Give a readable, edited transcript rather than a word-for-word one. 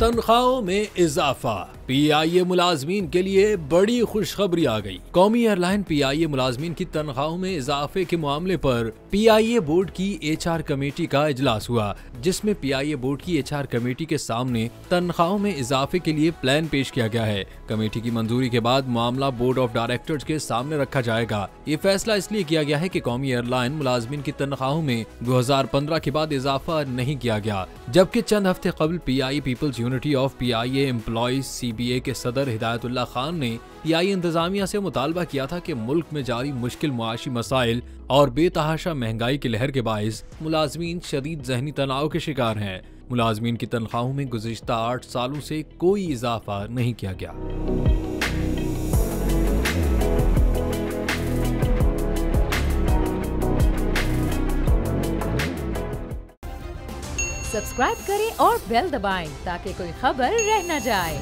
तनख्वाहों में इजाफा, पीआईए मुलाजमीन के लिए बड़ी खुशखबरी आ गई। कौमी एयरलाइन पीआईए मुलाजमीन की तनख्वाहों में इजाफे के मामले पर पीआईए बोर्ड की एचआर कमेटी का इजलास हुआ, जिसमें पीआईए बोर्ड की एचआर कमेटी के सामने तनख्वाहों में इजाफे के लिए प्लान पेश किया गया है। कमेटी की मंजूरी के बाद मामला बोर्ड ऑफ डायरेक्टर्स के सामने रखा जाएगा। ये फैसला इसलिए किया गया है कि कौमी एयरलाइन मुलाजमीन की तनख्वाहों में 2015 के बाद इजाफा नहीं किया गया, जबकि चंद हफ्ते कबल PIA peoples unity of PIA employees CBA के सदर हिदायतुल्लाह खान ने पीआईए इंतजामिया से मुतालबा किया था कि मुल्क में जारी मुश्किल मुआशी मसाइल और बेतहाशा महंगाई की लहर के बाइस मुलाजमीन शदीद जहनी तनाव के शिकार हैं। मुलाजमीन की तनख्वाहों में गुज़िश्ता 8 सालों से कोई इजाफा नहीं किया गया। सब्सक्राइब करें और बेल दबाएं ताकि कोई खबर रह न जाए।